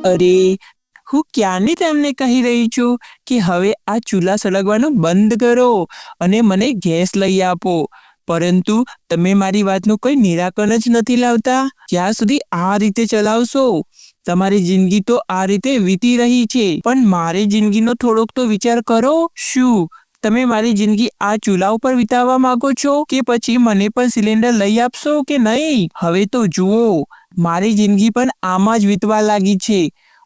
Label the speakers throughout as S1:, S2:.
S1: અરે, હું ક્યારની તેમને કહી રહી છું કે હવે આ ચૂલા સળગવાનું બંધ કરો અને મને ગેસ લઈ આપો, પરંતુ તમે મારી વાતનું કોઈ નિરાકરણ જ નથી લાવતા. જ્યાં સુધી આ રીતે ચલાવશો, તમારી જિંદગી તો આ રીતે વીતી રહી છે, પણ મારી જિંદગીનો થોડોક તો વિચાર કરો. શું તમે મારી જિંદગી આ ચૂલા ઉપર વિતાવવા માંગો છો કે પછી મને પણ સિલિન્ડર લઈ આપશો કે નહીં? હવે તો જુઓ, મારી જિંદગી પણ આમાં જ વીતવા લાગી છે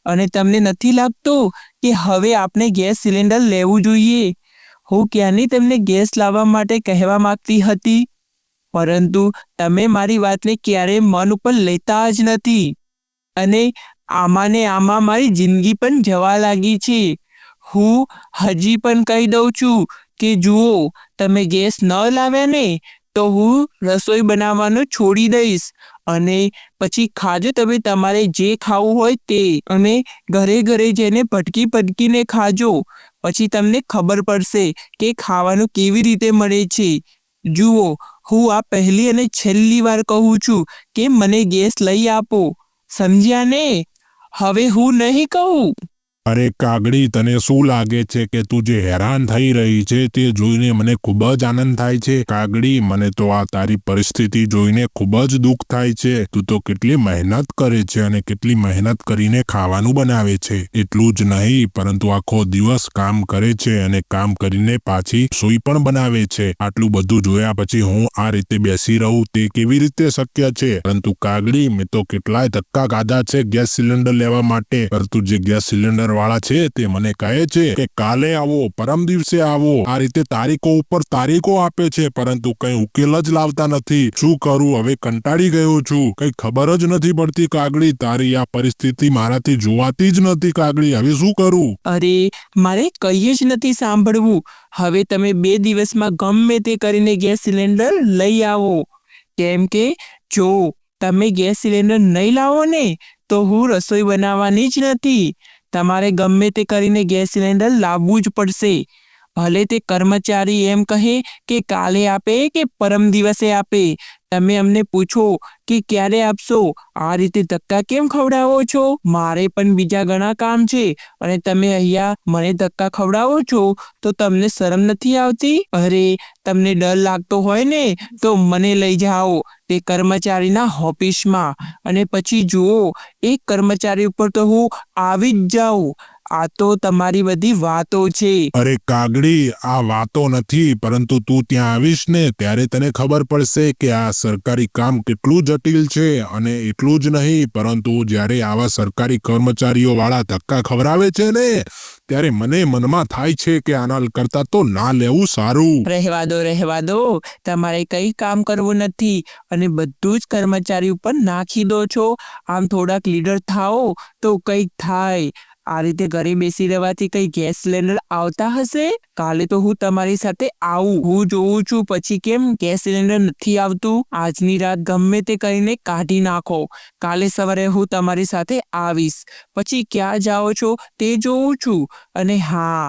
S1: અને તમને નથી લાગતું કે હવે આપણે ગેસ સિલિન્ડર લેવું જોઈએ? હું ક્યારની તમને ગેસ લાવવા માટે કહેવા માંગતી હતી, પરંતુ તમે મારી વાતને ક્યારેય મન ઉપર લેતા જ નથી અને આમાં ને આમાં મારી જિંદગી પણ જવા લાગી છે. હું હજી પણ કહી દઉં છું કે જુઓ, તમે ગેસ ન લાવ્યા ને તો હું રસોઈ બનાવવાનું છોડી દઈશ અને પછી ખાજો તમે તમારે જે ખાવું હોય તે, અને ઘરે ઘરે જઈને ભટકી ભટકીને ખાજો. પછી તમને ખબર પડશે કે ખાવાનું કેવી રીતે મળે છે. જુઓ, હું આ પહેલી અને છેલ્લી વાર કહું છું કે મને ગેસ લઈ આપો, સમજ્યા ને? હવે હું નહીં કહું.
S2: અરે કાગડી, તને શું લાગે છે કે તું જે હેરાન થઈ રહી છે તે જોઈને મને ખૂબ જ આનંદ થાય છે? કાગડી, મને તો આ તારી પરિસ્થિતિ જોઈને ખૂબ જ દુઃખ થાય છે. તું તો કેટલી મહેનત કરે છે અને કેટલી મહેનત કરીને ખાવાનું બનાવે છે. એટલું જ નહીં, પરંતુ આખો દિવસ કામ કરે છે અને કામ કરીને પાછી રસોઈ પણ બનાવે છે. આટલું બધું જોયા પછી હું આ રીતે બેસી રહું તે કેવી રીતે શક્ય છે? પરંતુ કાગડી, મેં તો કેટલાય ધક્કા ખાધા છે ગેસ સિલિન્ડર લેવા માટે, પરંતુ જે ગેસ સિલિન્ડર વાળા છે તે મને કહે છે કે કાલે આવો, પરમ દિવસે આવો, આ રીતે તારીખો ઉપર તારીખો આપે છે, પરંતુ કઈ ઉકેલ જ લાવતા નથી. શું કરું? હવે કંટાળી ગયો છું. કઈ ખબર જ નથી પડતી કાગડી. તારી આ પરિસ્થિતિ મારાથી જોવાતી જ નથી કાગડી. હવે શું કરું?
S1: અરે, મારે કંઈ જ નથી સાંભળવું. હવે તમે 2 દિવસમાં ગમે તે કરીને ગેસ સિલિન્ડર લઈ આવો, કેમ કે જો તમે ગેસ સિલિન્ડર નહીં લાવો ને તો હું રસોઈ બનાવવાની જ નથી. તમારે ગમે તે કરીને ગેસ સિલિન્ડર લાવવું જ પડશે. ભલે તે કર્મચારી એમ કહે કે કાલે આપે કે પરમ દિવસે આપે, તમે અમને પૂછો કે ક્યારે આપશો. આ રીતે ધક્કા કેમ ખવડાવો છો? મારે પણ બીજા ઘણા કામ છે અને તમે અહીંયા મને ધક્કા ખવડાવો છો, તો તમને શરમ નથી આવતી? અરે, તમને ડર લાગતો હોય ને તો મને લઈ જાઓ તે કર્મચારીના ઓફિસમાં, અને પછી જુઓ, એક કર્મચારી ઉપર તો હું આવી જ જાઉં. આ તો તમારી બધી વાતો છે.
S2: અરે કાગડી, આ વાતો નથી, પરંતુ તું ત્યાં આવીશ ને ત્યારે તને ખબર પડશે કે આ સરકારી કામ કેટલું જટિલ છે. અને એટલું જ નહીં, પરંતુ જ્યારે આવા સરકારી કર્મચારીઓ વાળા ધક્કા ખવડાવે છે ને ત્યારે મને મનમાં થાય છે કે આના કરતા તો ના લેવું સારું.
S1: રહેવા દો. તમારે કંઈ કામ કરવું નથી અને બધું જ કર્મચારી ઉપર નાખી દો છો. આમ થોડાક લીડર થાઓ તો કંઈક થાય. આ રીતે ઘરે બેસી રહેવાથી કઈ ગેસ સિલિન્ડર આવતા હશે? કાલે તો હું તમારી સાથે આવું. હું જોઉં છું પછી કેમ ગેસ સિલિન્ડર નથી આવતું. આજની રાત ગમે તે કરીને કાઢી નાખો. કાલે સવારે હું તમારી સાથે આવીશ. પછી ક્યાં જાઓ છો તે જોઉં છું. અને હા,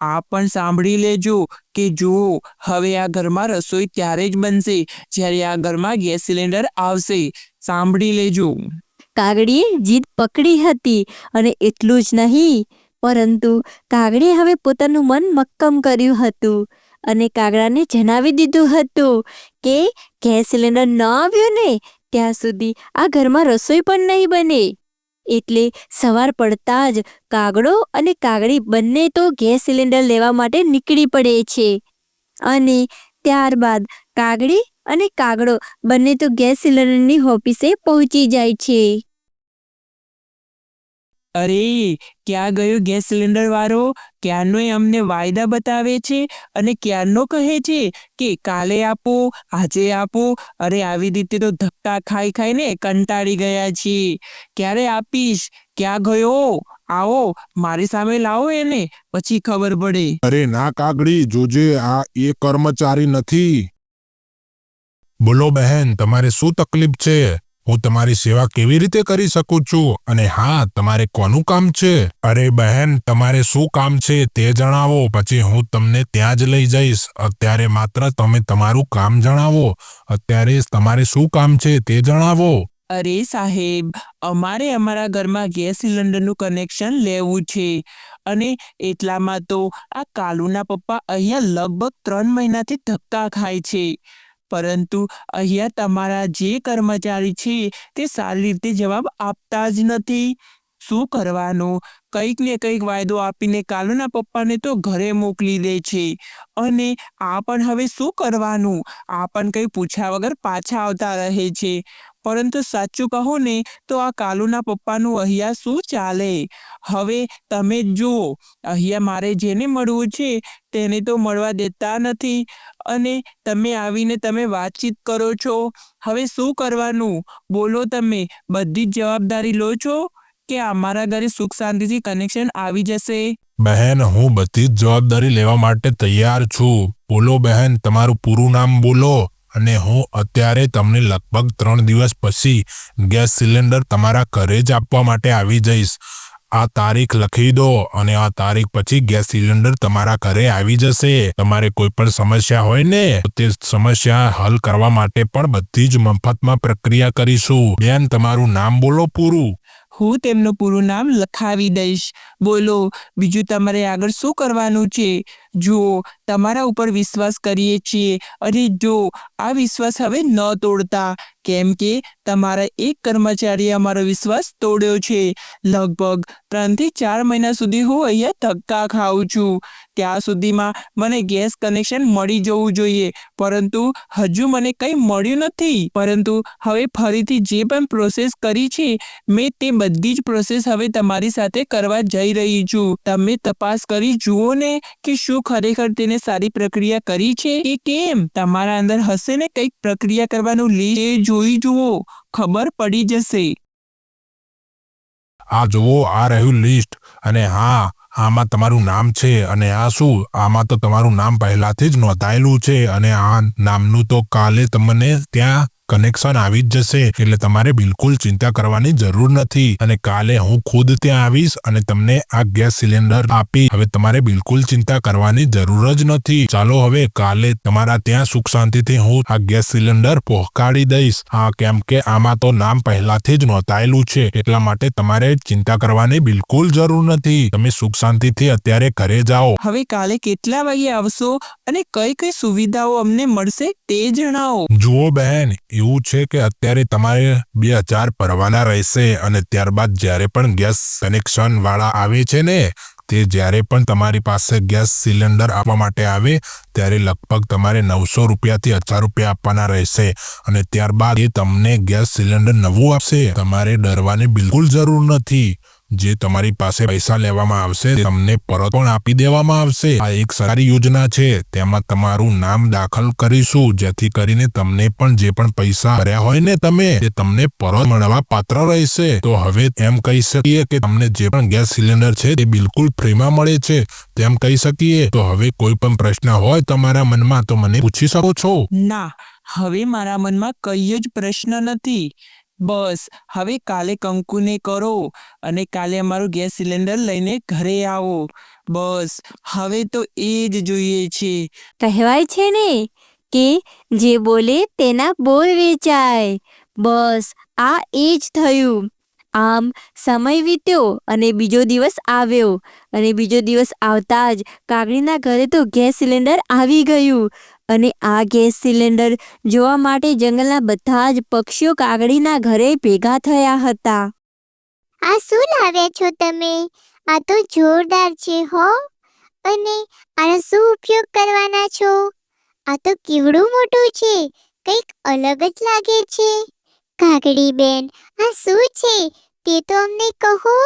S1: આ પણ સાંભળી લેજો કે જુઓ, હવે આ ઘરમાં રસોઈ ત્યારે જ બનશે જ્યારે આ ઘરમાં ગેસ સિલિન્ડર આવશે. સાંભળી લેજો.
S3: કાગડીએ જીદ પકડી હતી અને એટલું જ નહીં, પરંતુ કાગડીએ હવે પોતાનું મન મક્કમ કર્યું હતું અને કાગડાને જણાવી દીધું હતું કે ગેસ સિલિન્ડર ન આવ્યો ને ત્યાં સુધી આ ઘરમાં રસોઈ પણ નહીં બને. એટલે સવાર પડતા જ કાગડો અને કાગડી બંને તો ગેસ સિલિન્ડર લેવા માટે નીકળી પડે છે અને ત્યારબાદ કાગડી અને કાગડો બંને તો ગેસ સિલિન્ડરની ઓફિસે પહોંચી જાય છે.
S1: અરે, ક્યાં ગયો ગેસ સિલિન્ડર વાળો? ક્યારનો અમને વાયદા બતાવે છે અને ક્યારનો કહે છે કે કાલે આપો, આજે આપો. અરે, આવી રીતે તો ધક્કા ખાઈ ખાઈને કંટાળી ગયા છીએ. ક્યારે આપીશ? ક્યાં ગયો? આવો, મારી સામે લાવો એને, પછી ખબર પડે.
S2: અરે ના કાગડી, જોજે, આ એ કર્મચારી નથી. બોલો બહેન, તમારે શું તકલીફ છે? હું તમારી સેવા કેવી રીતે કરી શકું છું? અને હા, તમારે કોનું કામ છે? અરે બહેન, તમારે શું કામ છે તે જણાવો, પછી હું તમને ત્યાં જ લઈ જઈશ. અત્યારે માત્ર તમે તમારું કામ જણાવો. અત્યારે તમારે શું કામ છે તે જણાવો.
S1: અરે સાહેબ, અમારે અમારા ઘરમાં ગેસ સિલિન્ડરનું કનેક્શન લેવું છે અને એટલામાં તો આ કાલુના પપ્પા અહીંયા લગભગ 3 મહિનાથી ધક્કા ખાય છે. પરંતુ અહીંયા તમારા જે કર્મચારી છે તે સારી રીતે જવાબ આપતા જ નથી. શું કરવાનું? કંઈક ને કંઈક વાયદો આપીને કાલુના પપ્પાને તો ઘરે મોકલી દે છે અને આ પણ હવે શું કરવાનું? આ પણ કંઈ પૂછ્યા વગર પાછા આવતા રહે છે. પરંતુ સાચું કહો ને તો આ કાલુના પપ્પાનું અહીંયા શું ચાલે? હવે તમે જ જુઓ, અહીંયા મારે જેને મળવું છે તેને તો મળવા દેતા નથી અને તમે આવીને તમે વાતચીત કરો છો. હવે શું કરવાનું? બોલો, તમે બધી જ જવાબદારી લો છો કે અમારા ઘરે સુખ શાંતિથી કનેક્શન આવી જશે?
S2: બહેન, હું બધી જ જવાબદારી લેવા માટે તૈયાર છું. બોલો બહેન, તમારું પૂરું નામ બોલો અને હું અત્યારે તમને લગભગ 3 દિવસ પછી ગેસ સિલિન્ડર તમારા ઘરે જ આપવા માટે આવી જઈશ. આ તારીખ લખી દો અને આ તારીખ પછી ગેસ સિલિન્ડર તમારા ઘરે આવી જશે. તમારે કોઈ પણ સમસ્યા હોય ને તો તે સમસ્યા હલ કરવા માટે પણ બધી જ મફતમાં પ્રક્રિયા કરીશું. બેન, તમારું નામ બોલો પૂરું.
S1: હું તેમનું પૂરું નામ લખાવી દઈશ. બોલો, બીજું તમારે આગળ શું કરવાનું છે? જુઓ, તમારા ઉપર વિશ્વાસ કરીએ છીએ અને જો આ વિશ્વાસ હવે ન તોડતા, કેમ કે તમારા એક કર્મચારીએ અમારો વિશ્વાસ તોડ્યો છે. લગભગ 3 થી 4 મહિના સુધી હું અહીંયા ધક્કા ખાઉં છું. ત્યાં સુધીમાં મને ગેસ કનેક્શન મળી જવું જોઈએ, પરંતુ હજુ મને કંઈ મળ્યું નથી. પરંતુ હવે ફરીથી જે પણ પ્રોસેસ કરી છે મેં તે બધી જ પ્રોસેસ હવે તમારી સાથે કરવા જઈ રહી છું. તમે તપાસ કરી જુઓ ને કે શું ખરેખર તેને સારી પ્રક્રિયા કરી છે કે કેમ. તમારા અંદર હશે ને કંઈક પ્રક્રિયા કરવાનું લિસ્ટ, જોઈ જુઓ, ખબર પડી જશે.
S2: આ જુઓ, આ રહ્યું લિસ્ટ અને હા, આમાં તમારું નામ છે અને આ શું, આમાં તો તમારું નામ પહેલાથી જ નોંધાયેલું છે અને આ નામનું તો કાલે તમને ત્યાં કનેક્શન આવી જ જશે. એટલે તમારે બિલકુલ ચિંતા કરવાની જરૂર નથી અને કાલે હું ખુદ ત્યાં આવીશ અને તમને આ ગેસ સિલિન્ડર આપી. હવે તમારે બિલકુલ ચિંતા કરવાની જરૂર જ નથી. ચાલો હવે કાલે તમારા ત્યાં સુખ શાંતિથી હું આ ગેસ સિલિન્ડર પહોંચાડી દઈશ. હા, કેમ કે આમાં તો નામ પહેલાથી જ નોંધાયેલું છે, એટલા માટે તમારે ચિંતા કરવાની બિલકુલ જરૂર નથી. તમે સુખ શાંતિથી અત્યારે ઘરે જાઓ.
S1: હવે કાલે કેટલા વાગે આવશો અને કઈ કઈ સુવિધાઓ અમને મળશે તે જણાવો.
S2: જુઓ બહેન, એવું છે કે અત્યારે તમારે 2000 ભરવાના રહેશે અને ત્યારબાદ જ્યારે પણ ગેસ કનેક્શન વાળા આવે છે ને તે જ્યારે પણ તમારી પાસે ગેસ સિલિન્ડર આપવા માટે આવે ત્યારે લગભગ તમારે 900 રૂપિયાથી 1000 રૂપિયા આપવાના રહેશે અને ત્યારબાદ એ તમને ગેસ સિલિન્ડર નવું આપશે. તમારે ડરવાની બિલકુલ જરૂર નથી. જે તમારી પાસે પૈસા લેવામાં આવશે તે તમને પરત પણ આપી દેવામાં આવશે. આ એક સરકારી યોજના છે, તેમાં તમારું નામ દાખલ કરીશું જેથી કરીને તમને પણ જે પણ પૈસા ભર્યા હોય ને તમે તે તમને પરત મળવા પાત્ર રહેશે. તો હવે એમ કહી શકીએ કે તમને જે પણ ગેસ સિલિન્ડર છે તે બિલકુલ ફ્રીમાં મળે છે તેમ કહી શકીએ. તો હવે કોઈ પણ પ્રશ્ન હોય તમારા મનમાં તો મને પૂછી શકો છો.
S1: ના, હવે મારા મનમાં કઈ જ પ્રશ્ન નથી. બસ હવે કાલે કંકુને કરો અને કાલે અમારું ગેસ સિલિન્ડર લઈને ઘરે આવો. બસ હવે તો એ જ જોઈએ છે.
S3: કહેવાય છે ને કે જે બોલે તેના બોલ વેચાય. બસ આ એ જ થયું. આમ સમય વીત્યો અને બીજો દિવસ આવ્યો અને બીજો દિવસ આવતા જ કાગડીના ઘરે તો ગેસ સિલિન્ડર આવી ગયું અને આ ગેસ સિલિન્ડર જોવા માટે જંગલના બધા જ પક્ષીઓ કાગડીના ઘરે ભેગા થયા હતા.
S4: આ શું લાવ્યા છો તમે? આ તો જોરદાર છે હો. અને આનો શું ઉપયોગ કરવાના છો? આ તો કેવડું મોટું છે, કંઈક અલગ જ લાગે છે. કાગડી બેન, આ શું છે તે તો અમને કહો,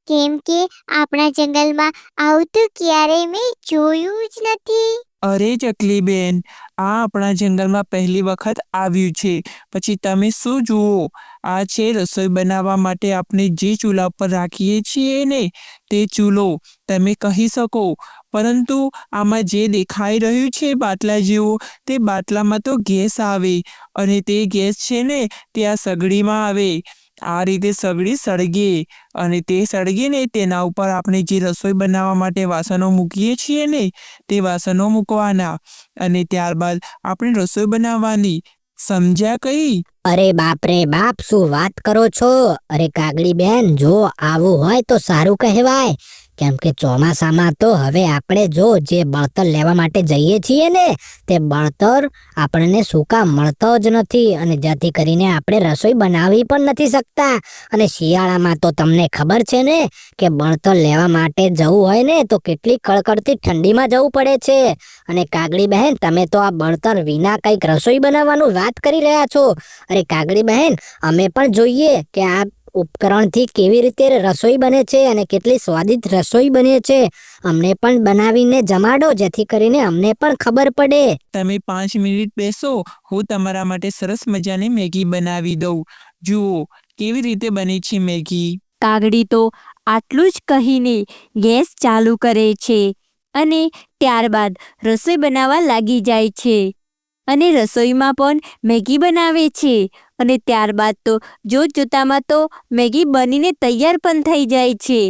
S4: કેમ કે આપણા જંગલમાં આવું તો ક્યારેય મેં જોયું જ નથી.
S1: અરે ચકલી બેન, આ આપણા જંગલમાં પહેલી વખત આવ્યું છે. પછી તમે શું જુઓ, આ છે રસોઈ બનાવવા માટે આપણે જે ચૂલા પર રાખીએ છીએ ને તે ચૂલો, તમે કહી શકો. પરંતુ આમાં જે દેખાઈ રહ્યું છે બાટલા જેવું, તે બાટલામાં તો ગેસ આવે અને તે ગેસ છે ને તે આ સગડીમાં આવે. આ રીતે સગડી સળગે અને તે સળગે ને તેના ઉપર આપણે જે રસોઈ બનાવવા માટે વાસણો મૂકીએ છીએ ને તે વાસણો મૂકવાના અને ત્યારબાદ આપણે રસોઈ બનાવવાની. સમજ્યા કઈ?
S5: અરે બાપ રે બાપ, શું વાત કરો છો? અરે કાગડી બેન, જો આવું હોય તો સારું કહેવાય, કેમ કે ચોમાસામાં તો હવે આપણે જો જે બળતર લેવા માટે જઈએ છીએ ને, તે બળતર આપણને સૂકા મળતો જ નથી, અને જેથી કરીને આપણે રસોઈ બનાવી પણ નથી શકતા. અને શિયાળામાં તો તમને ખબર છે ને કે બળતર લેવા માટે જવું હોય ને તો કેટલી કડકડતી ઠંડીમાં જવું પડે છે. અને કાગડી બહેન, તમે તો આ બળતર વિના કંઈક રસોઈ બનાવવાનું વાત કરી રહ્યા છો. અરે કાગડી બહેન, અમે પણ જોઈએ કે આ ઉપકરણથી કેવી રીતે રસોઈ બને છે અને કેટલી સ્વાદિષ્ટ રસોઈ બને છે. અમને પણ બનાવીને જમાડો, જેથી કરીને અમને પણ ખબર પડે.
S1: તમે 5 મિનિટ બેસો, હું તમારા માટે સરસ મજાની મેગી બનાવી દઉં. જુઓ કેવી રીતે બની છે મેગી.
S3: કાગડી તો આટલું જ કહીને ગેસ ચાલુ કરે છે અને ત્યારબાદ રસોઈ બનાવવા લાગી જાય છે અને રસોઈમાં પણ મેગી બનાવે છે. અને ત્યારબાદ તો જોતામાં તો મેગી બનીને તૈયાર પણ થઈ જાય છે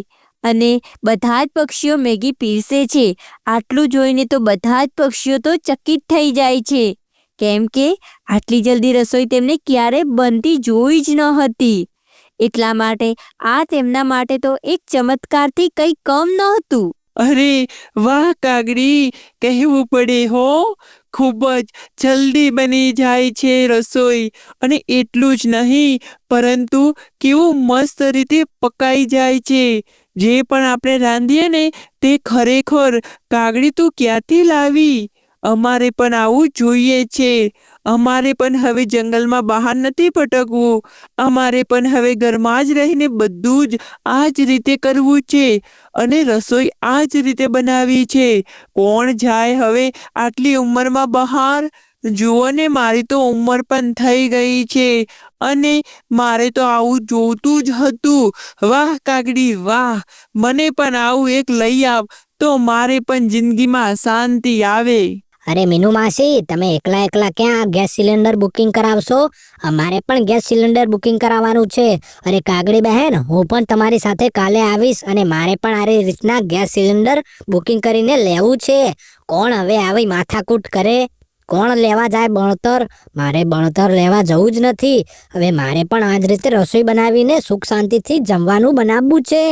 S3: અને બધા જ પક્ષીઓ મેગી પીરસે છે. આટલું જોઈને તો બધા જ પક્ષીઓ તો ચકિત થઈ જાય છે, કેમ કે આટલી જલ્દી રસોઈ તેમને ક્યારે બનતી જોઈ જ ન હતી. એટલા માટે આ તેમના માટે તો એક ચમત્કારથી કંઈ કમ નહોતું.
S1: અરે વાહ કાગડી, કહેવું પડે હો, ખૂબ જ જલ્દી બની જાય છે રસોઈ. અને એટલું જ નહીં, પરંતુ કેવું મસ્ત રીતે પકાઈ જાય છે. જે પણ આપણે રાંધીએ ને તે ખરેખર કાગડી તું ક્યાંથી લાવી? અમારે પણ આવું જોઈએ છે. અમારે પણ હવે જંગલમાં બહાર નથી ભટકવું. અમારે પણ હવે ઘરમાં જ રહીને બધું જ આ જ રીતે કરવું છે અને રસોઈ આ જ રીતે બનાવી છે. કોણ જાય હવે આટલી ઉંમરમાં બહાર? જુઓ ને, મારી તો ઉંમર પણ થઈ ગઈ છે અને મારે તો આવું જોતું જ હતું. વાહ કાગડી વાહ, મને પણ આવું એક લઈ આવ તો મારે પણ જિંદગીમાં શાંતિ આવે.
S5: અરે મીનુ માસી, તમે એકલા એકલા ક્યાં ગેસ સિલિન્ડર બુકિંગ કરાવશો? અમારે પણ ગેસ સિલિન્ડર બુકિંગ કરાવવાનું છે. અરે કાગડી બહેન, હું પણ તમારી સાથે કાલે આવીશ અને મારે પણ આ રીતના ગેસ સિલિન્ડર બુકિંગ કરીને લેવું છે. કોણ હવે આવી માથાકૂટ કરે? કોણ લેવા જાય બળતર? મારે બળતર લેવા જવું જ નથી. હવે મારે પણ આ જ રીતે રસોઈ બનાવીને સુખ શાંતિથી જમવાનું બનાવવું છે.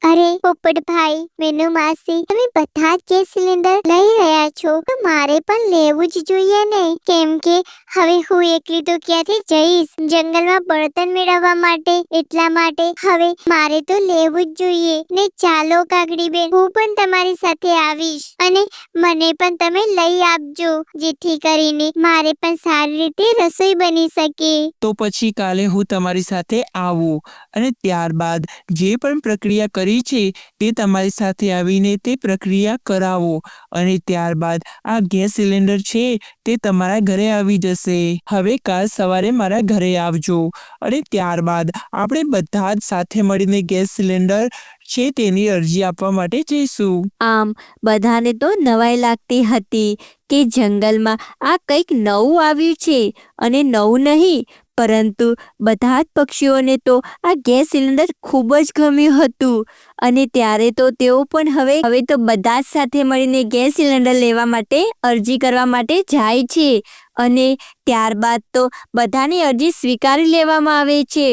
S4: અરે પોપટભાઈ, મીનુ માસી, તમે બધા જ ગેસ સિલિન્ડર લઈ રહ્યા છો તો મારે પણ લેવું જ જોઈએ ને, કેમ કે હવે હું એકલી તો ક્યાંથી જઈશ જંગલમાં બળતણ મેળવવા માટે. એટલા માટે હવે મારે તો લેવું જ જોઈએ ને. ચાલો કાગડી બેન, હું પણ તમારી સાથે આવીશ અને મને પણ તમે લઈ આપજો, જેથી કરીને મારે પણ સારી રીતે રસોઈ બની શકે.
S1: તો પછી કાલે હું તમારી સાથે આવું અને ત્યારબાદ જે પણ પ્રક્રિયા કરી છે તે તમારી સાથે આવીને તે પ્રક્રિયા કરાવો અને ત્યારબાદ આ ગેસ સિલિન્ડર છે તે તમારા ઘરે આવી જશે. હવે કાલ સવારે મારા ઘરે આવજો અને ત્યારબાદ આપણે બધા જ સાથે મળીને ગેસ સિલિન્ડર છે તેની અરજી આપવા માટે જઈશું.
S3: આમ બધાને તો નવાઈ લાગતી હતી કે જંગલમાં આ કંઈક નવું આવ્યું છે અને નવું નહીં, પરંતુ બધા જ પક્ષીઓને તો આ ગેસ સિલિન્ડર ખૂબ જ ગમ્યું હતું અને ત્યારે તો તેઓ પણ હવે તો બધા જ સાથે મળીને ગેસ સિલિન્ડર લેવા માટે અરજી કરવા માટે જાય છે અને ત્યારબાદ તો બધાની અરજી સ્વીકારી લેવામાં આવે છે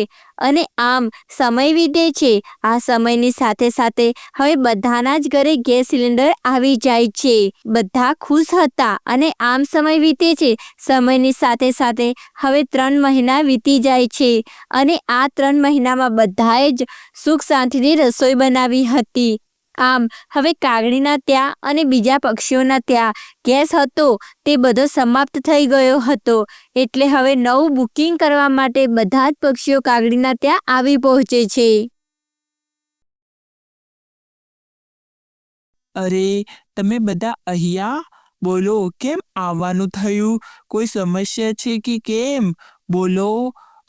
S3: અને આમ સમય વીતે છે. આ સમયની સાથે સાથે હવે બધાના જ ઘરે ગેસ સિલિન્ડર આવી જાય છે. બધા ખુશ હતા અને આમ સમય વીતે છે. સમયની સાથે સાથે હવે 3 મહિના વીતી જાય છે અને આ 3 મહિનામાં બધાએ જ સુખ શાંતિથી રસોઈ બનાવી હતી. આમ હવે કાગડીના ત્યાં અને બીજા પક્ષીઓના ત્યાં ગેસ હતો તે બધો સમાપ્ત થઈ ગયો હતો. એટલે હવે નવું બુકિંગ કરવા માટે બધા જ પક્ષીઓ કાગડીના ત્યાં આવી પહોંચે છે.
S1: અરે તમે બધા અહીંયા? બોલો, કેમ આવવાનું થયું? કોઈ સમસ્યા છે કે કેમ? બોલો.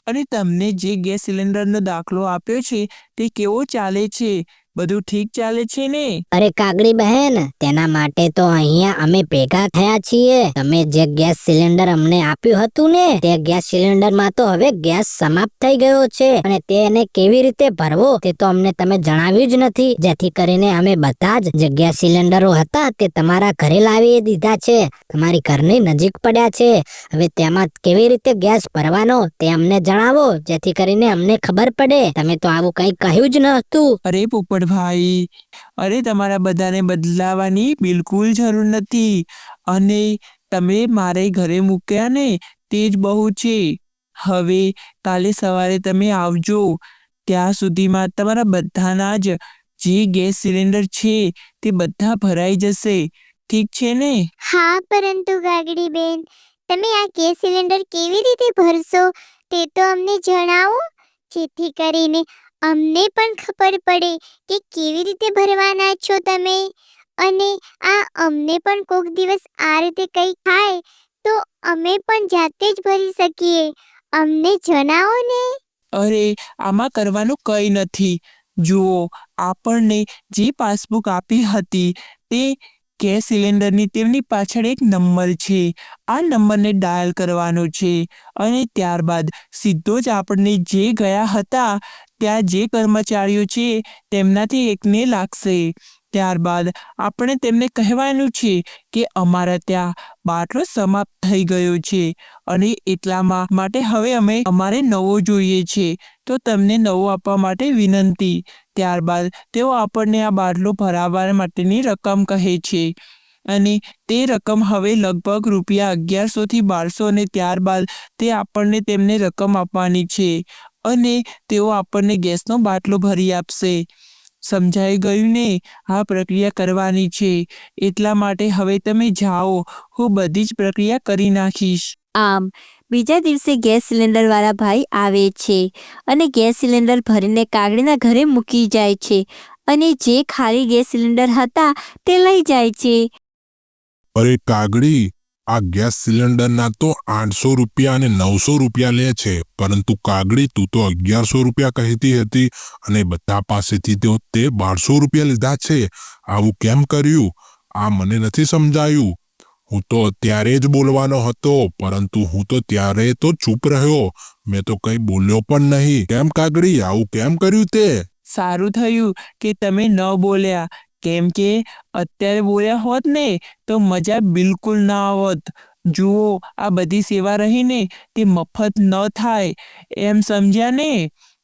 S1: અને તમને જે ગેસ સિલિન્ડરનો દાખલો આપ્યો છે તે કેવો ચાલે છે? બધું ઠીક ચાલે છે ને?
S5: અરે કાગડી બહેન, તેના માટે તો અહીંયા અમે ભેગા થયા છીએ. તમે જે ગેસ સિલિન્ડર અમને આપ્યું હતું ને, તે ગેસ સિલિન્ડરમાં તો હવે ગેસ સમાપ્ત થઈ ગયો છે અને તેને કેવી રીતે ભરવો તે તો અમને તમે જણાવ્યું જ નથી. જેથી કરીને અમે બધા જ જે ગેસ સિલિન્ડરો હતા તે તમારા ઘરે લાવી દીધા છે. તમારી ઘરની નજીક પડ્યા છે. હવે તેમાં કેવી રીતે ગેસ ભરવાનો તે અમને જણાવો, જેથી કરીને અમને ખબર પડે. તમે તો આવું કંઈ કહ્યું જ ન હતું.
S1: અરે પોપટભાઈ, અરે તમારા બધાને બદલાવાની બિલકુલ જરૂર નથી. અને તમે મારે ઘરે મૂક્યા ને તે જ બહુ છે. હવે કાલે સવારે તમે આવજો. ત્યાં સુધીમાં તમારા બધાના જ જે ગેસ સિલિન્ડર છે તે બધા ભરાઈ જશે. ઠીક છે ને?
S4: હા, પરંતુ કાગડી બેન, તમે આ ગેસ સિલિન્ડર કેવી રીતે ભરશો તે તો અમને જણાવો, જેથી કરીને અમને પણ ખબર પડે કે કેવી રીતે ભરવાના છો તમે. અને અમને પણ કોક દિવસ આ રીતે કંઈ થાય તો અમે પણ જાતે જ ભરી શકીએ. અમને જણાવો ને.
S1: અરે આમાં કરવાનું કંઈ નથી. જુઓ, આપણને જે પાસબુક આપી હતી તે ગેસ સિલિન્ડરની તેમની પાછળ એક નંબર છે. આ નંબરને ડાયલ કરવાનો છે અને ત્યારબાદ સીધો જ આપણને જે ગયા હતા ત્યાં જે કર્મચારીઓ છે તેમનાથી એકને લાગશે. ત્યારબાદ આપણે તેમને કહેવાનું છે કે અમારા ત્યાં બાટલો સમાપ્ત થઈ ગયો છે અને એટલામાં માટે હવે અમારે નવો જોઈએ છે, તો તમને નવો આપવા માટે વિનંતી. ત્યારબાદ તેઓ આપણને આ બાટલો ભરાવવા માટેની રકમ કહે છે અને તે રકમ હવે લગભગ રૂપિયા 1100 થી 1200 અને ત્યારબાદ તે આપણને તેમને રકમ આપવાની છે અને તેઓ આપણને ગેસનો બાટલો ભરી આપશે. સમજાઈ ગયું ને? આ પ્રક્રિયા કરવાની છે. એટલા માટે હવે તમે જાઓ, હું બધી જ પ્રક્રિયા કરી નાખીશ.
S3: આમ બીજા દિવસે ગેસ સિલિન્ડર વાળા ભાઈ આવે છે અને ગેસ સિલિન્ડર ભરીને કાગડીના ઘરે મૂકી જાય છે અને જે ખાલી ગેસ સિલિન્ડર હતા તે લઈ જાય છે.
S2: અરે કાગડી, આ ગેસ સિલિન્ડરના તો 800 રૂપિયા અને 900 રૂપિયા લે છે, પરંતુ કાગડી તું તો 1100 રૂપિયા કહેતી હતી અને બધા પાસેથી તો તે 1200 રૂપિયા લીધા છે. આવું કેમ કર્યું? આ મને નથી સમજાયું. હું તો ત્યારે જ બોલવાનો હતો, પરંતુ હું તો ત્યારે તો ચૂપ રહ્યો. મેં તો કંઈ બોલ્યો પણ નહીં. કેમ કાગડી, આવું કેમ કર્યું તે?
S1: સારું થયું કે તમે ન બોલ્યા, કેમ કે અત્યારે બોલ્યા હોત ને તો મજા બિલકુલ ના આવત. જુઓ, આ બધી સેવા રહીને તે મફત ન થાય, એમ સમજ્યા ને?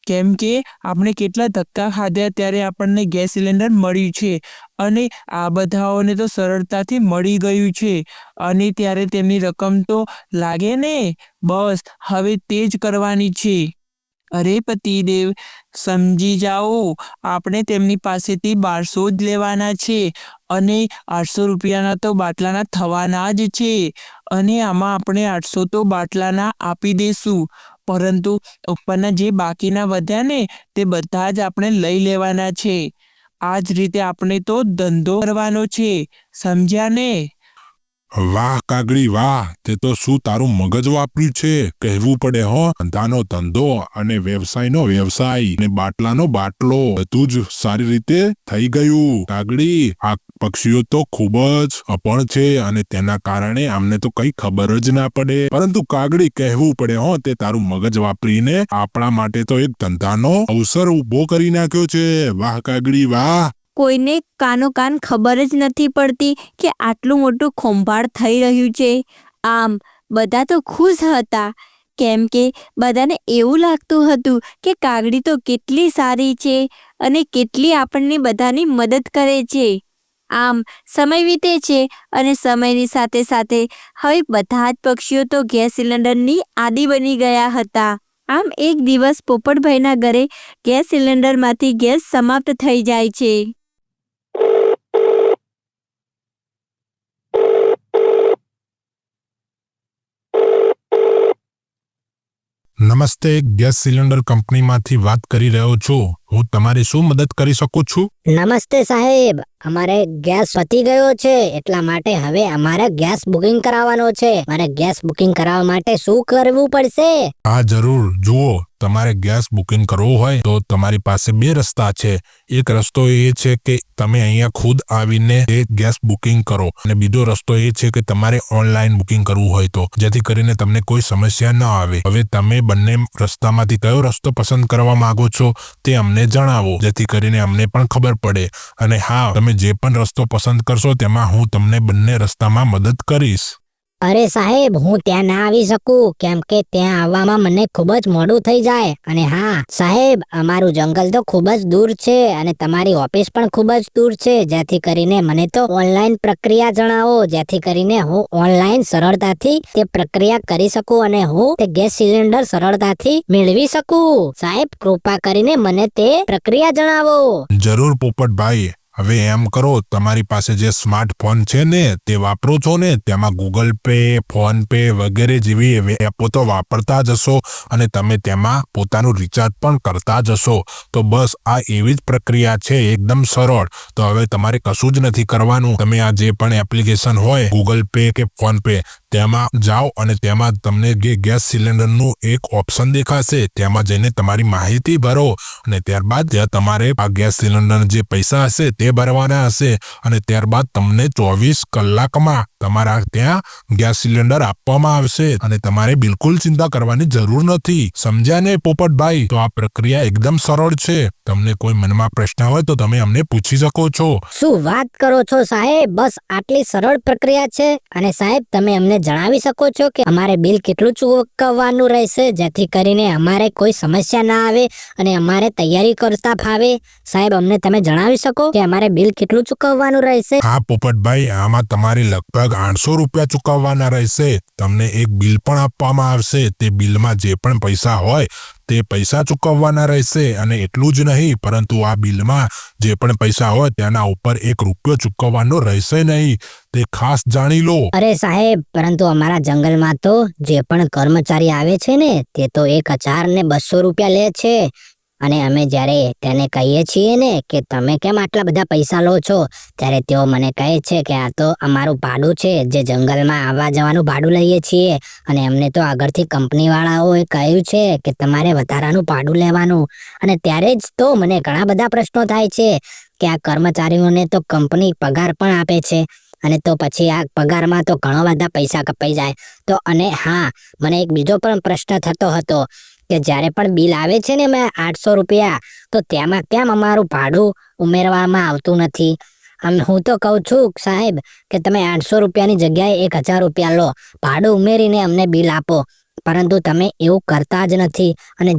S1: કેમ કે આપણે કેટલા ધક્કા ખાધા ત્યારે આપણને ગેસ સિલિન્ડર મળ્યું છે અને આ બધાઓને તો સરળતાથી મળી ગયું છે અને ત્યારે તેમની રકમ તો લાગે ને. બસ હવે તે જ કરવાની છે. અરે પતિદેવ, સમજી જાઓ, આપણે તેમની પાસેથી 1200 જ લેવાના છે અને 800 રૂપિયાના તો બાટલાના થવાના જ છે અને આમાં આપણે 800 તો બાટલાના આપી દઈશું, પરંતુ ઉપરના જે બાકીના વધ્યા ને તે બધા જ આપણે લઈ લેવાના છે. આ જ રીતે આપણે તો ધંધો કરવાનો છે. સમજ્યા ને?
S2: વાહ કાગડી વાહ, તે તો શું તારું મગજ વાપર્યું છે. કહેવું પડે હો, ધંધાનો ધંધો અને વ્યવસાયનો વ્યવસાય અને બાટલાનો બાટલો બધું જ સારી રીતે થઈ ગયું. કાગડી, આ પક્ષીઓ તો ખૂબ જ અપણ છે અને તેના કારણે અમને તો કઈ ખબર જ ના પડે. પરંતુ કાગડી, કહેવું પડે હો, તે તારું મગજ વાપરીને આપણા માટે તો એક ધંધાનો અવસર ઊભો કરી નાખ્યો છે. વાહ કાગડી વાહ.
S3: કોઈને કાનો કાન ખબર જ નથી પડતી કે આટલું મોટું ખોંભાળ થઈ રહ્યું છે. આમ બધા તો ખુશ હતા, કેમ કે બધાને એવું લાગતું હતું કે કાગડી તો કેટલી સારી છે અને કેટલી આપણને બધાની મદદ કરે છે. આમ સમય વીતે છે અને સમયની સાથે સાથે હવે બધા જ પક્ષીઓ તો ગેસ સિલિન્ડરની આદી બની ગયા હતા. આમ એક દિવસ પોપટભાઈના ઘરે ગેસ સિલિન્ડરમાંથી ગેસ સમાપ્ત થઈ જાય છે.
S2: નમસ્તે, ગેસ સિલિન્ડર કંપનીમાંથી વાત કરી રહ્યો છું. હું તમારી શું મદદ કરી શકું છું?
S5: નમસ્તે સાહેબ, અમારે ગેસ પતી ગયો છે, એટલા માટે હવે અમારે ગેસ બુકિંગ કરાવવાનો છે. મારે ગેસ બુકિંગ કરાવવા માટે શું કરવું પડશે?
S2: હા જરૂર. જુઓ, તમારે ગેસ બુકિંગ કરવું હોય તો તમારી પાસે બે રસ્તા છે. એક રસ્તો એ છે કે તમે અહીંયા ખુદ આવીને એ ગેસ બુકિંગ કરો અને બીજો રસ્તો એ છે કે તમારે ઓનલાઈન બુકિંગ કરવું હોય તો, જેથી કરીને તમને કોઈ સમસ્યા ન આવે. હવે તમે બંને રસ્તામાંથી કયો રસ્તો પસંદ કરવા માંગો છો તે અમને જણાવો, જેથી કરીને અમને પણ ખબર પડે. અને હા, તમે જે પણ રસ્તો પસંદ કરશો તેમાં હું તમને બંને રસ્તામાં મદદ કરીશ.
S5: અરે સાહેબ, હું ત્યાં ના આવી શકું કેમ કે ત્યાં આવવામાં મને ખૂબ જ મોડું થઈ જાય. અને હા સાહેબ, અમારું જંગલ તો ખૂબ જ દૂર છે અને તમારી ઓફિસ પણ ખૂબ જ દૂર છે, જેથી કરીને મને તો ઓનલાઈન પ્રક્રિયા જણાવો, જેથી કરીને હું ઓનલાઈન સરળતાથી તે પ્રક્રિયા કરી શકું અને હું તે ગેસ સિલિન્ડર સરળતાથી મેળવી શકું. સાહેબ, કૃપા કરીને મને તે પ્રક્રિયા જણાવો.
S2: જરૂર પોપટભાઈ. હવે એમ કરો, તમારી પાસે જે સ્માર્ટફોન છે ને તે વાપરો છો ને, તેમાં ગૂગલ પે, ફોન પે વગેરે જેવી એપો તો વાપરતા જ હશો અને તમે તેમાં પોતાનું રિચાર્જ પણ કરતા જ હશો. તો બસ આ એવી જ પ્રક્રિયા છે, એકદમ સરળ. તો હવે તમારે કશું જ નથી કરવાનું. તમે આ જે પણ એપ્લિકેશન હોય ગૂગલ પે કે ફોન પે, તેમાં જાઓ અને તેમાં તમને ગેસ સિલિન્ડરનું એક ઓપ્શન દેખાશે. તેમાં જઈને તમારી માહિતી ભરો અને ત્યારબાદ ત્યાં તમારે આ ગેસ સિલિન્ડરના જે પૈસા હશે તે ભરવાના હશે અને ત્યારબાદ તમને 24 કલાકમાં તમારા ત્યાં ગેસ સિલિન્ડર આપવામાં આવશે અને તમારે બિલકુલ ચિંતા કરવાની જરૂર નથી. સમજ્યા ને પોપટભાઈ? તો આ પ્રક્રિયા એકદમ સરળ છે. તમને કોઈ મનમાં પ્રશ્ન હોય તો તમે અમને પૂછી શકો છો.
S5: શું વાત કરો છો સાહેબ? બસ આટલી સરળ પ્રક્રિયા છે? અને સાહેબ, તમે અમને જણાવી શકો છો કે અમારે બિલ કેટલું ચૂકવવાનું રહેશે, જેથી કરીને અમારે કોઈ સમસ્યા ના આવે અને અમારે તૈયારી કરતા ફાવે? સાહેબ, અમને તમે જણાવી શકો કે અમારે બિલ કેટલું ચૂકવવાનું રહેશે?
S2: હા પોપટભાઈ, આમાં તમારે લગભગ 800 રૂપિયા ચૂકવવાના રહેશે. તમને એક બિલ પણ આપવામાં આવશે. તે બિલમાં જે પણ પૈસા હોય તે પૈસા ચૂકવવાના રહેશે અને એટલું જ નહીં, પરંતુ આ બિલમાં જે પણ પૈસા હોય તેના ઉપર 1 રૂપિયો ચૂકવવાનો રહેશે નહીં. તે ખાસ જાણી લો.
S5: અરે સાહેબ, પરંતુ અમારા જંગલમાં તો જે પણ કર્મચારી આવે છે ને તે તો 1200 રૂપિયા લે છે અને અમે જ્યારે તેને કહીએ છીએ ને કે તમે કેમ આટલા બધા પૈસા લો છો, ત્યારે તેઓ મને કહે છે કે આ તો અમારું ભાડું છે, જે જંગલમાં આવવા જવાનું ભાડું લઈએ છીએ અને અમને તો આગળથી કંપની વાળાઓએ કહ્યું છે કે તમારે વધારાનું ભાડું લેવાનું. અને ત્યારે જ તો મને ઘણા બધા પ્રશ્નો થાય છે કે આ કર્મચારીઓને તો કંપની પગાર પણ આપે છે અને તો પછી આ પગારમાં તો ઘણા બધા પૈસા કપાઈ જાય. તો અને હા, મને એક બીજો પણ પ્રશ્ન થતો હતો કે જ્યારે પણ બિલ આવે છે ને 800 રૂપિયા, તો તેમાં કેમ અમારું ભાડું ઉમેરવામાં આવતું નથી? હું તો કહું છું સાહેબ કે તમે 800 રૂપિયાની જગ્યાએ 1000 રૂપિયા લો, ભાડું ઉમેરીને અમને બિલ આપો, પરંતુ તમે એવું કરતા જ નથી. અને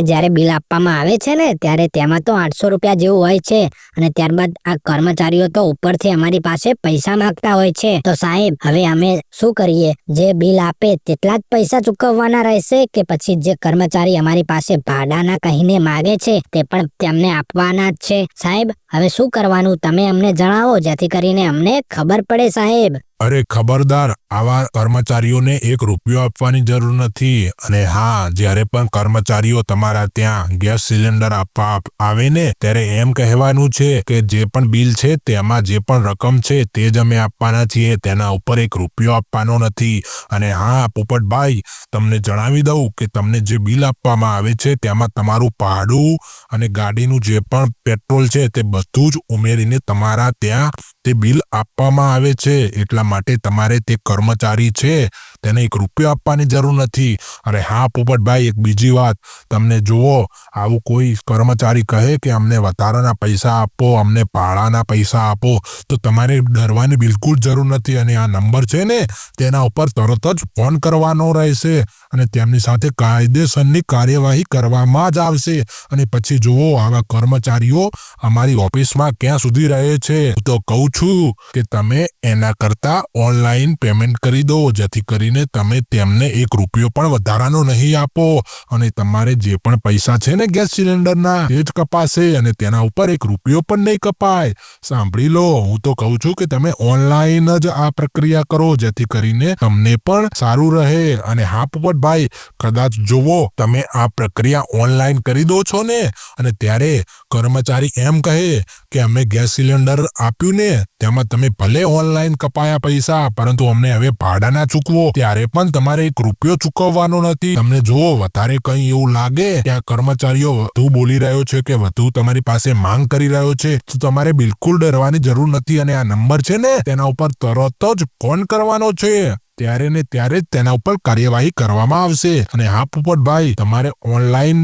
S5: જ્યારે બિલ આપવામાં આવે છે ને ત્યારે તેમાં તો 800 રૂપિયા જેવું હોય છે અને ત્યારબાદ આ કર્મચારીઓ તો ઉપરથી અમારી પાસે પૈસા માંગતા હોય છે. તો સાહેબ, હવે અમે શું કરીએ? જે બિલ આપે તેટલા જ પૈસા ચૂકવવાના રહેશે કે પછી જે કર્મચારી અમારી પાસે ભાડાના કહીને માગે છે તે પણ તેમને આપવાના જ છે? સાહેબ, હવે શું કરવાનું તમે અમને જણાવો, જેથી કરીને અમને ખબર પડે સાહેબ.
S2: અરે ખબરદાર, આવા કર્મચારીઓને 1 રૂપિયો આપવાની જરૂર નથી. અને હા, જ્યારે પણ કર્મચારીઓ તમારા ત્યાં ગેસ સિલિન્ડર આપવા આવે ને ત્યારે એમ કહેવાનું છે કે જે પણ બિલ છે તેમાં જે પણ રકમ છે તે જ અમે આપવાના છીએ, તેના ઉપર 1 રૂપિયો આપવાનો નથી. અને હા પોપટભાઈ, તમને જણાવી દઉં કે તમને જે બિલ આપવામાં આવે છે તેમાં તમારું ભાડું અને ગાડીનું જે પણ પેટ્રોલ છે તે બધું જ ઉમેરીને તમારા ત્યાં તે બિલ આપવામાં આવે છે. એટલા માટે તમારે તે કર્મચારી છે તેને 1 રૂપિયો આપવાની જરૂર નથી. અરે હા પોપટભાઈ, એક બીજી વાત, તમને જુઓ, આવું કોઈ કર્મચારી કહે કે અમને વધારાના પૈસા આપો, અમને ભાડાના પૈસા આપો, તો તમારે ડરવાની બિલકુલ જરૂર નથી. અને આ નંબર છે ને તેના ઉપર તરત જ ફોન કરવાનો રહેશે અને તેમની સાથે કાયદેસરની કાર્યવાહી કરવામાં જ આવશે. અને પછી જુઓ, આવા કર્મચારીઓ અમારી ઓફિસમાં ક્યાં સુધી રહે છે. હું તો કહું છું કે તમે એના કરતા ઓનલાઈન પેમેન્ટ કરી દો, જેથી કરીને તમે તેમને 1 રૂપિયો પણ વધારાનો નહીં આપો અને તમારે જે પણ પૈસા છે ને ગેસ સિલિન્ડરના તે જ કપાશે અને તેના ઉપર 1 રૂપિયો પણ નહીં કપાય. સાંભળી લો, હું તો કહું છું કે તમે ઓનલાઈન જ આ પ્રક્રિયા કરો, જેથી કરીને તમને પણ સારું રહે. અને હા પોપટભાઈ, કદાચ જુઓ તમે આ પ્રક્રિયા ઓનલાઈન કરી દો છો ને અને ત્યારે કર્મચારી એમ કહે કે અમે ગેસ સિલિન્ડર આપ્યું ને તેમાં તમે ભલે ઓનલાઈન કપાયા પૈસા, પરંતુ અમને હવે ભાડાના ચૂકવો. ત્યારે પણ તમારે 1 રૂપિયો ચૂકવવાનો નથી. તમને જો વધારે કંઈ એવું લાગે કે આ કર્મચારીઓ વધુ બોલી રહ્યો છે કે વધુ તમારી પાસે માંગ કરી રહ્યો છે, તો તમારે બિલકુલ ડરવાની જરૂર નથી. અને આ નંબર છે ને, તેના ઉપર તરત જ ફોન કરવાનો છે. ત્યારે ને ત્યારે જ તેના ઉપર કાર્યવાહી કરવામાં આવશે. અને હા પોપટભાઈ, તમારે ઓનલાઈન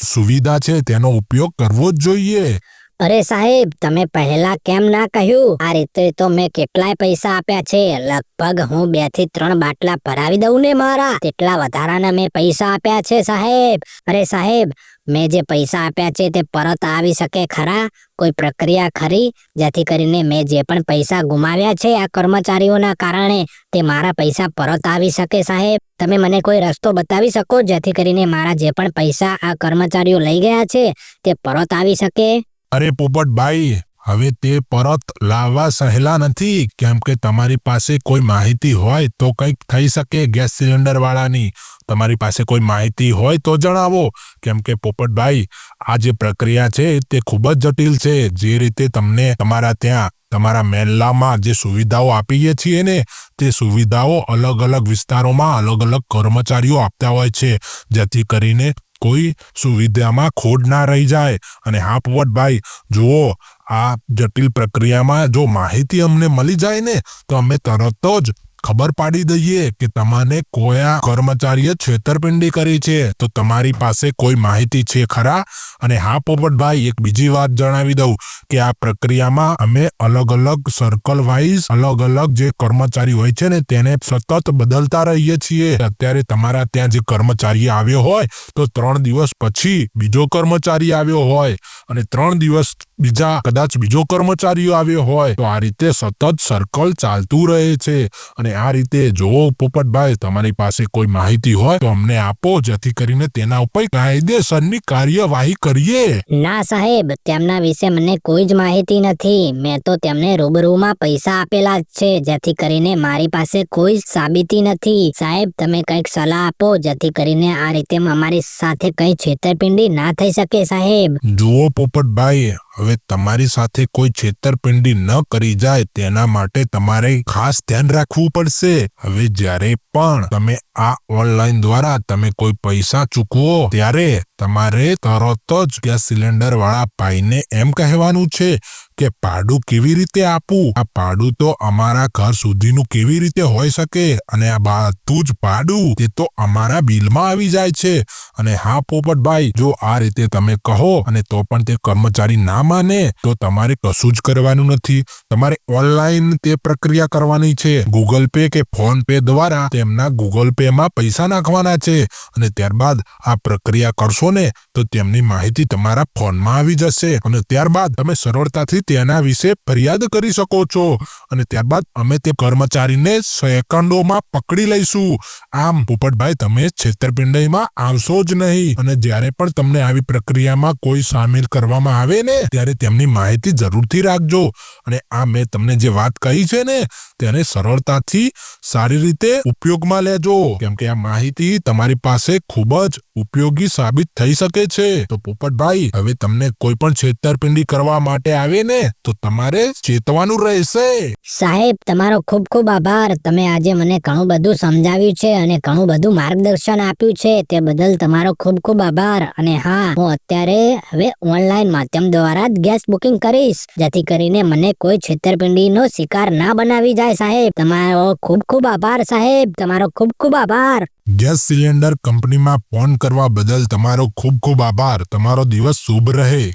S2: સુવિધા છે તેનો ઉપયોગ કરવો જ જોઈએ.
S5: અરે સાહેબ, તમે પહેલા કેમ ના કહ્યું? આ રીતે તો મેં કેટલાય પૈસા આપ્યા છે. લગભગ હું 2 થી 3 બાટલા ભરાવી દઉં ને મારા, તેટલા વધારાના મેં પૈસા આપ્યા છે સાહેબ. અરે સાહેબ, મેં જે પૈસા આપ્યા છે તે પરત આવી શકે ખરા? કોઈ પ્રક્રિયા ખરી જેથી કરીને મેં જે પણ પૈસા ગુમાવ્યા છે આ કર્મચારીઓના કારણે, તે મારા પૈસા પરત આવી શકે સાહેબ? તમે મને કોઈ રસ્તો બતાવી શકો જેથી કરીને મારા જે પણ પૈસા આ કર્મચારીઓ લઈ ગયા છે તે પરત આવી શકે?
S2: અરે પોપટભાઈ, હવે તે પરત લાવવા સહેલા નથી, કેમ કે તમારી પાસે કોઈ માહિતી હોય તો કંઈક થઈ શકે ગેસ સિલિન્ડર વાળાની. તમારી પાસે કોઈ માહિતી હોય તો જણાવો, કેમ કે પોપટભાઈ, આ જે પ્રક્રિયા છે તે ખૂબ જ જટિલ છે. જે રીતે તમને તમારા ત્યાં તમારા મહેલામાં જે સુવિધાઓ આપીએ છીએ ને, તે સુવિધાઓ અલગ અલગ વિસ્તારોમાં અલગ અલગ કર્મચારીઓ આપતા હોય છે, જેથી કરીને કોઈ સુવિધામાં ખોટ ના રહી જાય. અને હા પોપટભાઈ, જુઓ, આ જટિલ પ્રક્રિયામાં જો માહિતી અમને મળી જાય ને, તો અમે તરત જ ખબર પાડી દઈએ કે તમને કયા કર્મચારીએ છેતરપિંડી કરી છે. તો તમારી પાસે કોઈ માહિતી છે ખરા? અને હા પોપટભાઈ, એક બીજી વાત જણાવી દઉં કે આ પ્રક્રિયામાં અમે અલગ અલગ સર્કલ વાઇઝ અલગ અલગ જે કર્મચારી હોય છે ને, તેને સતત બદલતા રહીએ છીએ. અત્યારે તમારા ત્યાં જે કર્મચારી આવ્યો હોય તો 3 દિવસ પછી બીજો કર્મચારી આવ્યો હોય, અને 3 દિવસ બીજા કદાચ બીજો કર્મચારી આવ્યો હોય. તો આ રીતે સતત સર્કલ ચાલતું રહે છે. અને આ રીતે જો પોપટભાઈ, તમારી પાસે કોઈ માહિતી હોય તો અમને આપો, જેથી કરીને તેના ઉપર કાયદેસરની કાર્યવાહી કરીએ.
S5: ના સાહેબ, તેમના વિશે મને કોઈ જ માહિતી નથી. મેં તો તેમને રૂબરૂમાં પૈસા આપેલા જ છે, જેથી કરીને મારી પાસે કોઈ સાબિતી નથી. સાહેબ, તમે કંઈક સલાહ આપો જેથી કરીને આ રીતે અમારી સાથે કઈ છેતરપિંડી ના થઈ શકે સાહેબ.
S2: જુઓ પોપટભાઈ, હવે તમારી સાથે કોઈ છેતરપિંડી ન કરી જાય તેના માટે તમારે ખાસ ધ્યાન રાખવું પડશે. હવે જ્યારે પણ તમે આ ઓનલાઈન દ્વારા તમે કોઈ પૈસા ચૂકવો, ત્યારે તમારે તરત જ ગેસ સિલિન્ડર વાળા ભાઈને એમ કહેવાનું છે કે ભાડું કેવી રીતે આપવું? આ ભાડું તો અમારા ઘર સુધીનું કેવી રીતે હોઈ શકે? અને આ બધું જ ભાડું તે તો અમારા બિલમાં આવી જાય છે. અને હા પોપટભાઈ, જો આ રીતે તમે કહો અને તો પણ તે કર્મચારી ના માને, તો તમારે કશું જ કરવાનું નથી. તમારે ઓનલાઈન તે પ્રક્રિયા કરવાની છે. ગૂગલ પે કે ફોન પે દ્વારા તેમના ગૂગલ પે માં પૈસા નાખવાના છે. અને ત્યારબાદ આ પ્રક્રિયા કરશો ને, તો તેમની માહિતી તમારા ફોનમાં આવી જશે. અને ત્યારબાદ તમે સરળતાથી તેના વિશે ફરિયાદ કરી શકો છો. અને ત્યારબાદ અમે તે કર્મચારીને સેકન્ડોમાં પકડી લઈશું. આમ પોપટભાઈ, તમે છેતરપિંડીમાં આવશો જ નહીં. અને જ્યારે પણ તમને આવી પ્રક્રિયામાં કોઈ સામેલ કરવામાં આવે ને, ત્યારે તેમની માહિતી જરૂરથી રાખજો. અને આ મેં તમને જે વાત કહી છે ને, તેને સરળતાથી સારી રીતે ઉપયોગમાં લેજો, કેમ કે આ માહિતી તમારી પાસે ખૂબ જ ઉપયોગી સાબિત થઈ શકે છે. તો પોપટભાઈ, હવે તમને કોઈ પણ છેતરપિંડી કરવા માટે આવે ને, તો તમારે ચેતવાનું રહેશે.
S5: સાહેબ, તમારો ખૂબ ખૂબ આભાર. તમે આજે મને ઘણું બધું સમજાવ્યું છે અને ઘણું બધું માર્ગદર્શન આપ્યું છે, તે બદલ તમારો ખૂબ ખૂબ આભાર. અને હા, હું અત્યારે હવે ઓનલાઈન માધ્યમ દ્વારા જ ગેસ બુકિંગ કરીશ, જેથી કરીને મને કોઈ છેતરપિંડીનો શિકાર ના બનાવી જાય. સાહેબ, તમારો ખૂબ ખૂબ આભાર. સાહેબ, તમારો ખૂબ ખૂબ આભાર.
S2: ગેસ સિલિન્ડર કંપનીમાં ફોન કરવા બદલ તમારો ખૂબ ખૂબ આભાર. તમારો દિવસ શુભ રહે.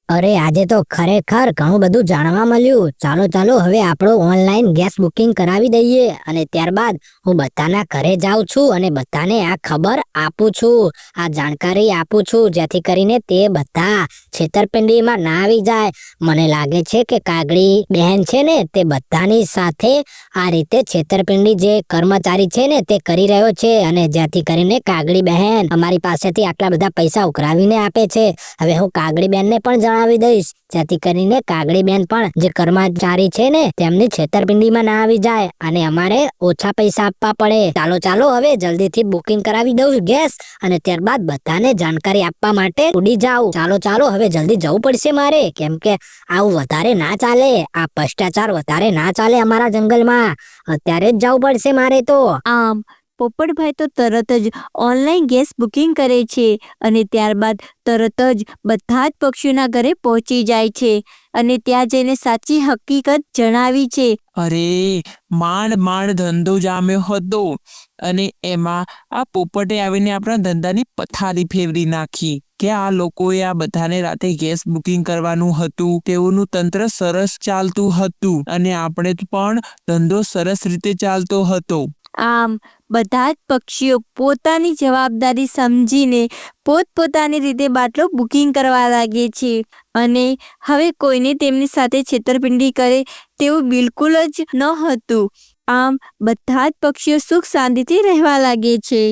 S5: અરે, આજે તો ખરેખર ઘણું બધું જાણવા મળ્યું. ચાલો હવે આપણો ઓનલાઈન ગેસ બુકિંગ કરાવી દઈએ, અને ત્યારબાદ હું બધાના ઘરે જાઉં છું અને બધાને આ ખબર આપું છું, આ જાણકારી આપું છું, જેથી કરીને તે બધા છેતરપિંડીમાં ના આવી જાય. મને લાગે છે કે કાગડી બહેન છે ને, તે બધાની સાથે આ રીતે છેતરપિંડી જે કર્મચારી છે ને તે કરી રહ્યો છે, અને જેથી કરીને કાગડી બહેન અમારી પાસેથી આટલા બધા પૈસા ઉઘરાવીને આપે છે. હવે હું કાગડી બહેનને પણ જણાવી દઈશ, જેથી કરીને કાગડી બેન પણ જે કર્મચારી છે ને તેમની છેતરપિંડીમાં ના આવી જાય અને અમારે ઓછા પૈસા આપવા પડે. ચાલો ચાલો હવે જલ્દીથી બુકિંગ કરાવી દઉં ગેસ અને ત્યારબાદ બધાને જાણકારી આપવા માટે ઉડી જાઉં. ચાલો ચાલો હવે જલ્દી જવું પડશે મારે, કેમ કે આવું વધારે ના ચાલે, આ ભ્રષ્ટાચાર વધારે ના ચાલે અમારા જંગલમાં. અત્યારે જ જવું પડશે મારે તો.
S3: આમ પોપટભાઈ તો તરત જ ઓનલાઈન ગેસ બુકિંગ કરે છે અને ત્યારબાદ તરત જ બધા જ પક્ષીઓના ઘરે પહોંચી જાય છે અને ત્યાં જઈને સાચી હકીકત જણાવી છે.
S1: અરે માંડ માંડ ધંધો જામ્યો હતો અને એમાં આ પોપટે આવીને આપણા ધંધાની પથારી ફેરવી નાખી કે આ લોકોએ આ બધાને રાતે ગેસ બુકિંગ કરવાનું હતું, તેઓનું તંત્ર સરસ ચાલતું હતું અને આપણે પણ ધંધો સરસ રીતે ચાલતો હતો.
S3: આમ બધા જ પક્ષીઓ પોતાની જવાબદારી સમજીને પોતપોતાની રીતે બાટલો બુકિંગ કરવા લાગે છે અને હવે કોઈને તેમની સાથે છેતરપિંડી કરે તેવું બિલકુલ જ ન હતું. આમ બધા જ પક્ષીઓ સુખ શાંતિથી રહેવા લાગે છે.